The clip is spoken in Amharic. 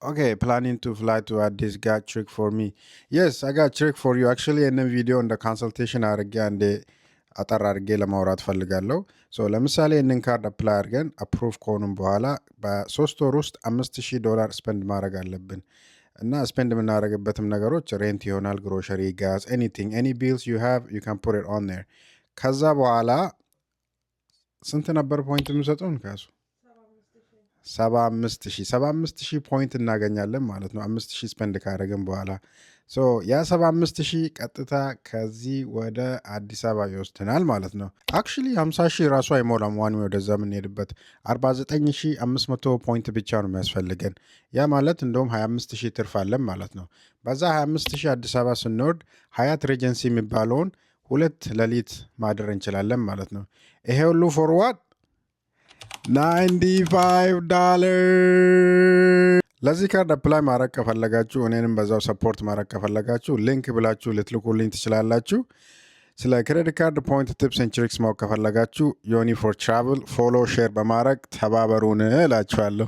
Okay, planning to fly to Addis got trick for me. Yes, I got trick for you. Actually, in the video in the consultation አድርጌ አንዴ አጠር አድርጌ ለማውራት ፈልጋለሁ። ለምሳሌ ይህንን ካርድ አፕላይ አድርገን አፕሩቭ ከሆኑም በኋላ በሶስት ወር ውስጥ $5000 ስፔንድ ማድረግ አለብን እና ስፔንድ የምናደርግበትም ነገሮች ሬንት ይሆናል፣ ግሮሸሪ፣ ጋዝ፣ ኤኒቲንግ ኤኒ ቢልስ ዩ ሃቭ ዩ ካን ፑት ኢት ኦን ዜር። ከዛ በኋላ ስንት ነበር ፖይንት የምሰጡን ካሱ? 75,000 ፖይንት እናገኛለን ማለት ነው። 5,000 ስፔንድ ካደረግን በኋላ ያ 75,000 ቀጥታ ከዚህ ወደ አዲስ አበባ ይወስድናል ማለት ነው። አክቹሊ 50,000 ራሱ አይሞላም። ዋን ወደዛ የምንሄድበት 49,500 ፖይንት ብቻ ነው የሚያስፈልገን። ያ ማለት እንደውም 25,000 ትርፍ አለን ማለት ነው። በዛ 25,000 አዲስ አበባ ስንወርድ ሀያት ሬጀንሲ የሚባለውን 2 ሌሊት ማደር እንችላለን ማለት ነው። ይሄ ሁሉ ፎርዋርድ $95 ለዚህ ካርድ አፕላይ ማድረግ ከፈለጋችሁ እኔንም በዛው ሰፖርት ማድረግ ከፈለጋችሁ ሊንክ ብላችሁ ልትልኩልኝ ትችላላችሁ። ስለ ክሬዲት ካርድ ፖይንት ቲፕስ ኤንድ ትሪክስ ማወቅ ከፈለጋችሁ ዮኒ ፎር ትራቭል ፎሎ ሼር በማድረግ ተባበሩን እላችኋለሁ።